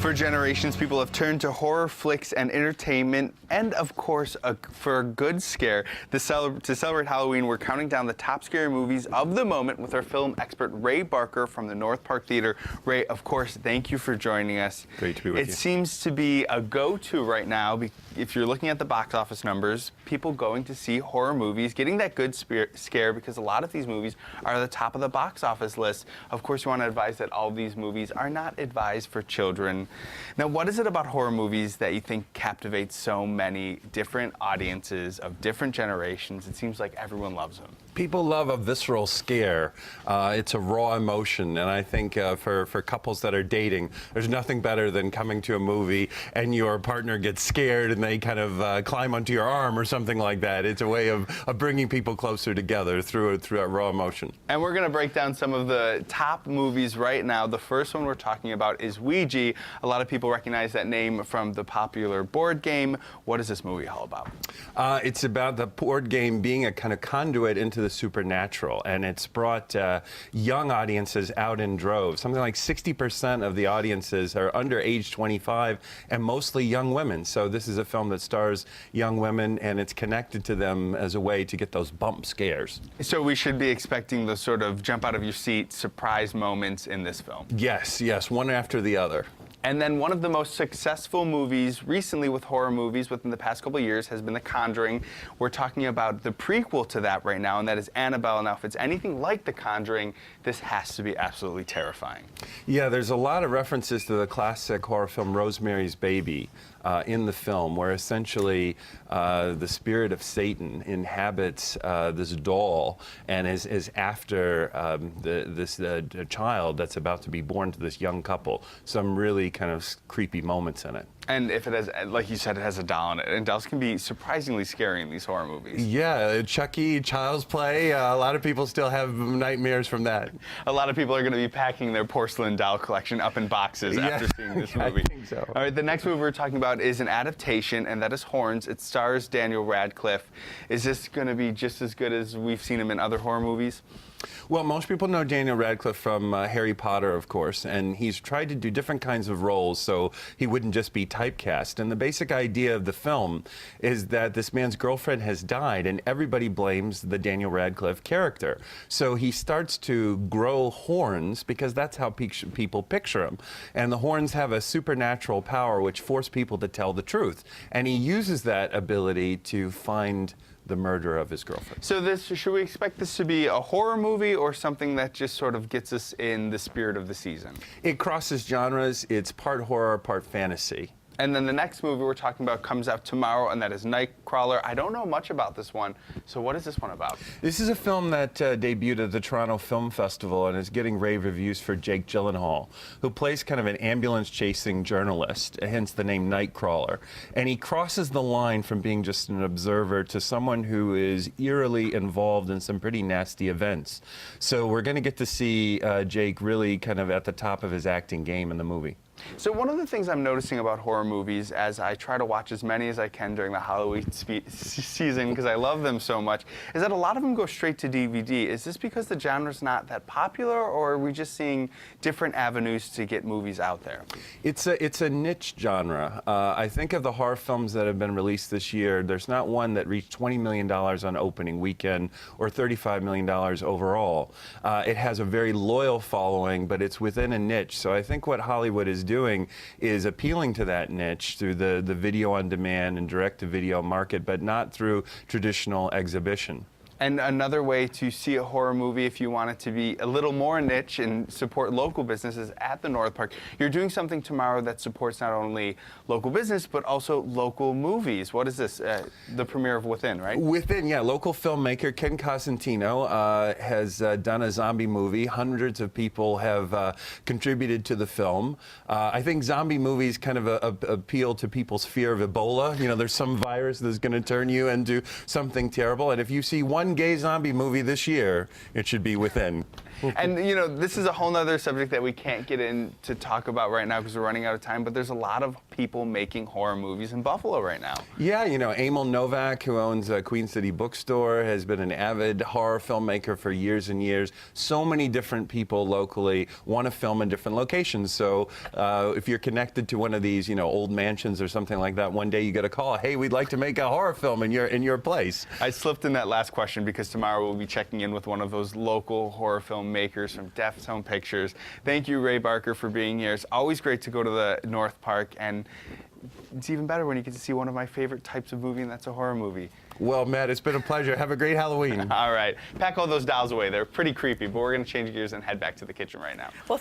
For generations, people have turned to horror flicks and entertainment, and of course, for a good scare. To celebrate Halloween, we're counting down the top scary movies of the moment with our film expert, Ray Barker from the North Park Theater. Ray, of course, thank you for joining us. Great to be with you. It seems to be a go-to right now. If you're looking at the box office numbers, people going to see horror movies, getting that good scare, because a lot of these movies are at the top of the box office list. Of course, you want to advise that all these movies are not advised for children. Now, what is it about horror movies that you think captivates so many different audiences of different generations? It seems like everyone loves them. People love a visceral scare. It's a raw emotion, and I think for couples that are dating, there's nothing better than coming to a movie and your partner gets scared and they kind of climb onto your arm or something like that. It's a way of bringing people closer together through a raw emotion. And we're going to break down some of the top movies right now. The first one we're talking about is Ouija. A lot of people recognize that name from the popular board game. What is this movie all about? It's about the board game being a kind of conduit into the supernatural, and it's brought young audiences out in droves. Something like 60% of the audiences are under age 25, and mostly young women. So this is a film that stars young women, and it's connected to them as a way to get those bump scares. So we should be expecting the sort of jump out of your seat surprise moments in this film. Yes, one after the other. And then one of the most successful movies recently with horror movies within the past couple of years has been The Conjuring. We're talking about the prequel to that right now, and that is Annabelle. Now, if it's anything like The Conjuring, this has to be absolutely terrifying. Yeah, there's a lot of references to the classic horror film Rosemary's Baby in the film, where essentially the spirit of Satan inhabits this doll and is after this child that's about to be born to this young couple. Some really kind of creepy moments in it. And if it has, like you said, it has a doll in it, and dolls can be surprisingly scary in these horror movies. Yeah, Chucky, Child's Play, a lot of people still have nightmares from that. A lot of people are going to be packing their porcelain doll collection up in boxes after seeing this movie. I think so. All right, the next movie we're talking about is an adaptation, and that is Horns. It stars Daniel Radcliffe. Is this going to be just as good as we've seen him in other horror movies? Well, most people know Daniel Radcliffe from Harry Potter, of course, and he's tried to do different kinds of roles so he wouldn't just be typecast. And the basic idea of the film is that this man's girlfriend has died, and everybody blames the Daniel Radcliffe character. So he starts to grow horns because that's how people picture him. And the horns have a supernatural power which force people to tell the truth. And he uses that ability to find the murder of his girlfriend. So should we expect this to be a horror movie or something that just sort of gets us in the spirit of the season? It crosses genres. It's part horror, part fantasy. And then the next movie we're talking about comes out tomorrow, and that is Nightcrawler. I don't know much about this one, so what is this one about? This is a film that debuted at the Toronto Film Festival and is getting rave reviews for Jake Gyllenhaal, who plays kind of an ambulance-chasing journalist, hence the name Nightcrawler. And he crosses the line from being just an observer to someone who is eerily involved in some pretty nasty events. So we're going to get to see Jake really kind of at the top of his acting game in the movie. So one of the things I'm noticing about horror movies, as I try to watch as many as I can during the Halloween season, because I love them so much, is that a lot of them go straight to DVD. Is this because the genre's not that popular, or are we just seeing different avenues to get movies out there? It's a niche genre. I think of the horror films that have been released this year, there's not one that reached $20 million on opening weekend or $35 million overall. It has a very loyal following, but it's within a niche. So I think what Hollywood is doing is appealing to that niche through the video on demand and direct to video market, but not through traditional exhibition. And another way to see a horror movie, if you want it to be a little more niche and support local businesses at the North Park, you're doing something tomorrow that supports not only local business, but also local movies. What is this? The premiere of Within, right? Within, yeah. Local filmmaker Ken Cosentino has done a zombie movie. Hundreds of people have contributed to the film. I think zombie movies kind of appeal to people's fear of Ebola. You know, there's some virus that's going to turn you into something terrible. And if you see one one gay zombie movie this year, it should be Within. And you know, this is a whole nother subject that we can't get in to talk about right now because we're running out of time, but there's a lot of people making horror movies in Buffalo right now. Yeah, you know, Emil Novak, who owns Queen City Bookstore, has been an avid horror filmmaker for years and years. So many different people locally want to film in different locations. So if you're connected to one of these, you know, old mansions or something like that, one day you get a call, hey, we'd like to make a horror film in your place. I slipped in that last question because tomorrow we'll be checking in with one of those local horror film makers from Deaf Tone Pictures. Thank you, Ray Barker, for being here. It's always great to go to the North Park, and it's even better when you get to see one of my favorite types of movie, and that's a horror movie. Well, Matt, it's been a pleasure. Have a great Halloween. All right. Pack all those dolls away. They're pretty creepy, but we're going to change gears and head back to the kitchen right now. Well,